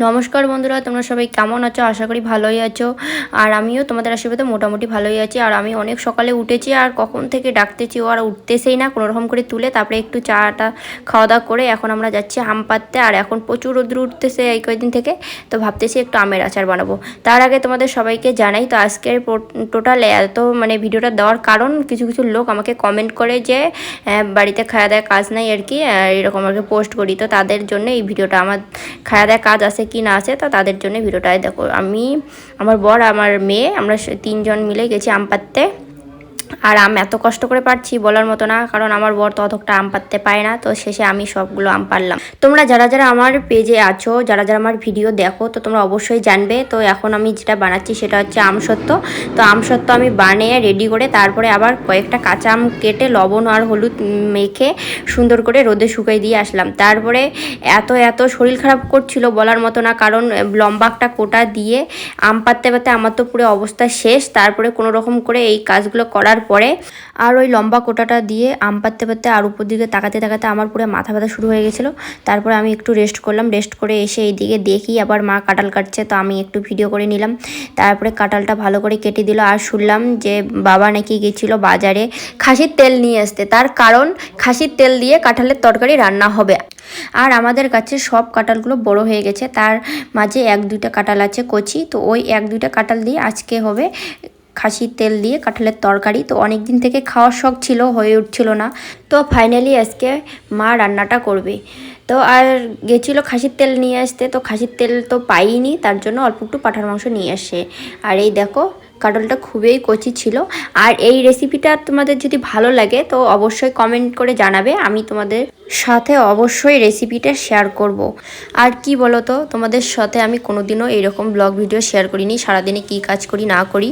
নমস্কার বন্ধুরা, তোমরা সবাই কেমন আছো? আশা করি ভালোই আছো। আর আমিও তোমাদের আশীর্বাদে মোটামুটি ভালোই আছি। আর আমি অনেক সকালে উঠেছি, আর কখন থেকে ডাকতেছি ও আর উঠতেছেই না। কোনোরকম করে তুলে তারপরে একটু চাটা খাওয়া দাওয়া করে এখন আমরা যাচ্ছি আম পাড়তে। আর এখন প্রচুর রোদ্র উঠতেছে এই কয়েকদিন থেকে, তো ভাবতেছি একটু আমের আচার বানাবো। তার আগে তোমাদের সবাইকে জানাই, তো আজকের টোটাল এত ভিডিওটা দেওয়ার কারণ, কিছু কিছু লোক আমাকে কমেন্ট করে যে বাড়িতে খাওয়া দাওয়া কাজ নাই আর কি, এরকম আর কি পোস্ট করি। তো তাদের জন্য এই ভিডিওটা, আমার খাওয়া দাওয়া কাজ আছে কি না আছে, তো তাদের জন্য ভিডিওটাই দেখো। আমি, আমার বর, আমার মেয়ে, আমরা 3 জন মিলে গেছি আম পাড়তে। আর আম এত কষ্ট করে পারছি বলার মতো না, কারণ আমার বর তো অতটা আম পাড়তে পায় না। তো শেষে আমি সবগুলো আম পারলাম। তোমরা যারা যারা আমার পেজে আছো, যারা যারা আমার ভিডিও দেখো, তো তোমরা অবশ্যই জানবে। তো এখন আমি যেটা বানাচ্ছি সেটা হচ্ছে আমসত্ত্ব। তো আমসত্ত্ব আমি বানিয়ে রেডি করে তারপরে আবার কয়েকটা কাঁচা আম কেটে লবণ আর হলুদ মেখে সুন্দর করে রোদে শুকাই দিয়ে আসলাম। তারপরে এত শরীর খারাপ করছিল বলার মতো না, কারণ লম্বা একটা কোটা দিয়ে আম পাড়তে পারতে আমার তো পুরো অবস্থা শেষ। তারপরে কোনো রকম করে এই কাজগুলো করার পরে আর ওই লম্বা কোটাটা দিয়ে আম পাড়তে পারতে আর উপর দিকে তাকাতে তাকাতে আমার পুরো মাথা ব্যথা শুরু হয়ে গেছিলো। তারপরে আমি একটু রেস্ট করলাম। রেস্ট করে এসে এইদিকে দেখি আবার মা কাঁঠাল কাটছে, তো আমি একটু ভিডিও করে নিলাম। তারপরে কাঁঠালটা ভালো করে কেটে দিল। আর শুনলাম যে বাবা নাকি গেছিলো বাজারে খাসির তেল নিয়ে আসতে, তার কারণ খাসির তেল দিয়ে কাঁঠালের তরকারি রান্না হবে। আর আমাদের কাছে সব কাঁঠালগুলো বড় হয়ে গেছে, তার মাঝে 1-2টা কাঁঠাল আছে কচি, তো ওই 1-2টা কাঁঠাল দিয়ে আজকে হবে খাসির তেল দিয়ে কাঁঠালের তরকারি। তো অনেক দিন থেকে খাওয়ার শখ ছিল, হয়ে উঠছিল না। তো ফাইনালি আজকে মা রান্নাটা করবে। তো আর গেছিলো খাসির তেল নিয়ে আসতে, তো খাসির তেল তো পাইনি, তার জন্য অল্প একটু পাঁঠার মাংস নিয়ে আসে। আর এই দেখো কাঁঠালটা খুবই কচি ছিল। আর এই রেসিপিটা তোমাদের যদি ভালো লাগে তো অবশ্যই কমেন্ট করে জানাবে, আমি তোমাদের সাথে অবশ্যই রেসিপিটা শেয়ার করব। আর কি বলো তো, তোমাদের সাথে আমি কোনোদিনও এইরকম ব্লগ ভিডিও শেয়ার করিনি, সারাদিনে কি কাজ করি না করি,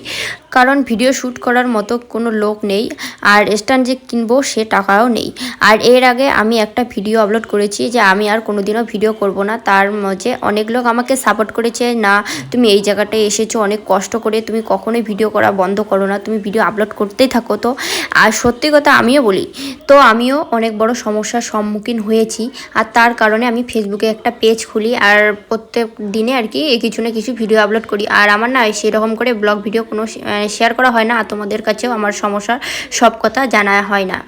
কারণ ভিডিও শ্যুট করার মতো কোনো লোক নেই, আর স্ট্যান্ড যে কিনবো সে টাকাও নেই। আর এর আগে আমি একটা ভিডিও আপলোড করেছি যে আমি আর কোনোদিনও ভিডিও করব না। তার মাঝে অনেক লোক আমাকে সাপোর্ট করেছে, না তুমি এই জায়গাটায় এসেছো অনেক কষ্ট করে, তুমি কখনোই ভিডিও করা বন্ধ করো না, তুমি ভিডিও আপলোড করতেই থাকো। তো আর সত্যি কথা আমিও বলি, তো আমিও অনেক বড় সমস্যার সম্মুখীন হয়েছি। আর তার কারণে আমি ফেসবুকে একটা পেজ খুলি, আর প্রত্যেক দিনে আর কি কিছু না কিছু ভিডিও আপলোড করি। আর আমার না সেরকম করে ব্লগ ভিডিও কোনো শেয়ার করা হয় না, আর তোমাদের কাছেও আমার সমস্যার সব কথা জানা হয় না।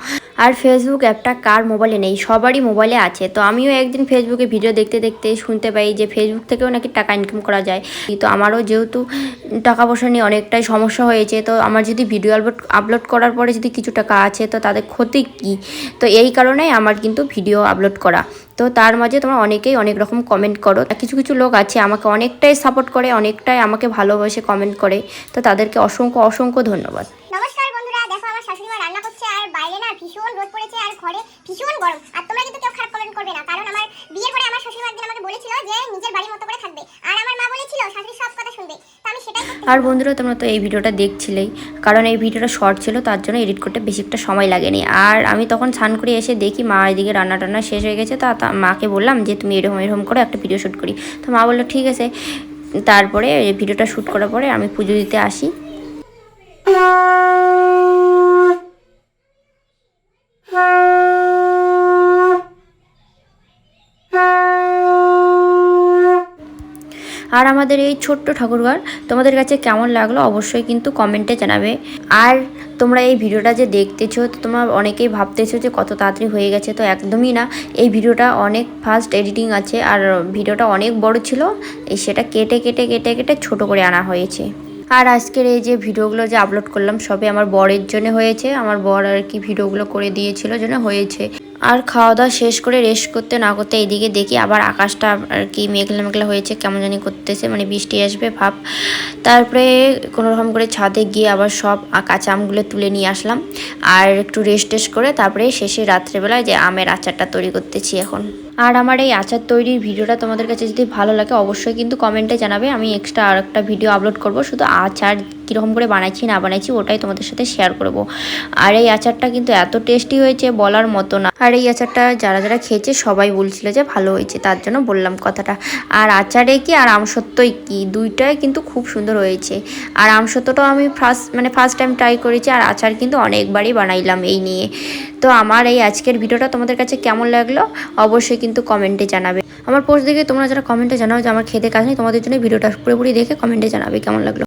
আর ফেসবুক অ্যাপটা কার মোবাইলে নেই, সবারই মোবাইলে আছে। তো আমিও একদিন ফেসবুকে ভিডিও দেখতে দেখতে শুনতে পাই যে ফেসবুক থেকেও নাকি টাকা ইনকাম করা যায়। তো আমারও যেহেতু টাকা পয়সা নিয়ে অনেকটাই সমস্যা হয়েছে, তো আমার যদি ভিডিও আপলোড করার পরে যদি কিছু টাকা আছে তো তাদের ক্ষতি কী? তো এই কারণেই আমার কিন্তু ভিডিও আপলোড করা। তো তার মাঝে তোমরা অনেকেই অনেক রকম কমেন্ট করো, কিছু কিছু লোক আছে আমাকে অনেকটাই সাপোর্ট করে, অনেকটাই আমাকে ভালোবেসে কমেন্ট করে। তো তাদেরকে অসংখ্য অসংখ্য ধন্যবাদ। নমস্কার বন্ধুরা, দেখো আমার শাশুড়ি মা রান্না করছে, আর বাইরে না ভীষণ রোদ পড়েছে আর ঘরে ভীষণ গরম। আর তোমরা কিন্তু কেউ খারাপ কমেন্ট করবে না, কারণ আমার বিয়ের পরে আমার শাশুড়ি মা একদিন আমাকে বলেছিল যে নিজের বাড়ির মতো করে থাকবে, আর আমার মা বলেছিল শাশুড়ি সব কথা শুনবে, তো আমি সেটাই করতে। আর বন্ধুরা তোমরা তো এই ভিডিওটা দেখছিলেই, কারণ এই ভিডিওটা শর্ট ছিল, তার জন্য এডিট করতে বেশি একটা সময় লাগেনি। আর আমি তখন স্নান করে এসে দেখি মা এদিকে রান্না টান্না শেষ হয়ে গেছে। তা মাকে বললাম যে তুমি এরকম এরকম করে একটা ভিডিও শ্যুট করি। তো মা বললো ঠিক আছে। তারপরে ভিডিওটা শ্যুট করার পরে আমি পুজো দিতে আসি। আর আমাদের এই ছোট্ট ঠাকুরঘর তোমাদের কাছে কেমন লাগলো অবশ্যই কিন্তু কমেন্টে জানাবে। আর তোমরা এই ভিডিওটা যে দেখতেছো, তো তোমরা অনেকেই ভাবতেছো যে কত তাড়াতাড়ি হয়ে গেছে, তো একদমই না। এই ভিডিওটা অনেক ফাস্ট এডিটিং আছে, আর ভিডিওটা অনেক বড় ছিল, সেটা কেটে কেটে কেটে কেটে ছোট করে আনা হয়েছে। আর আজকের এই যে ভিডিওগুলো যে আপলোড করলাম সবে আমার বরের জন্য হয়েছে, আমার বর আর কি ভিডিওগুলো করে দিয়েছিল জন্য হয়েছে। আর খাওয়া দাওয়া শেষ করে রেস্ট করতে না করতে এইদিকে দেখি আবার আকাশটা আর কি মেঘলা মেঘলা হয়েছে, কেমন জানি করতেছে, মানে বৃষ্টি আসবে ভাব। তারপরে কোনোরকম করে ছাদে গিয়ে আবার সব কাঁচা আমগুলো তুলে নিয়ে আসলাম, আর একটু রেস্ট করে তারপরে শেষে রাত্রেবেলায় যে আমের আচারটা তৈরি করতেছি এখন। আর আমার এই আচার তৈরির ভিডিওটা তোমাদের কাছে যদি ভালো লাগে অবশ্যই কিন্তু কমেন্টে জানাবে, আমি এক্সট্রা আর একটা ভিডিও আপলোড করব শুধু আচার কীরকম করে বানাইছি না বানাইছি ওটাই তোমাদের সাথে শেয়ার করব। আর এই আচারটা কিন্তু এত টেস্টি হয়েছে বলার মতো না। আর এই আচারটা যারা যারা খেয়েছে সবাই বলছিল যে ভালো হয়েছে, তার জন্য বললাম কথাটা। আর আচারে কি আর আমসত্ত্বই কি, দুইটাই কিন্তু খুব সুন্দর হয়েছে। আর আমসত্ত্বটাও আমি ফার্স্ট টাইম ট্রাই করেছি, আর আচার কিন্তু অনেকবারই বানাইলাম এই নিয়ে। তো আমার এই আজকের ভিডিওটা তোমাদের কাছে কেমন লাগলো অবশ্যই কিন্তু কিন্তু কমেন্টে জানাবে। আমার পোস্ট দেখে তোমরা যারা কমেন্টে জানাও যে আমার খেতে কাজ নেই, তোমাদের জন্য ভিডিওটা পুরোপুরি দেখে কমেন্টে জানাবে কেমন লাগলো।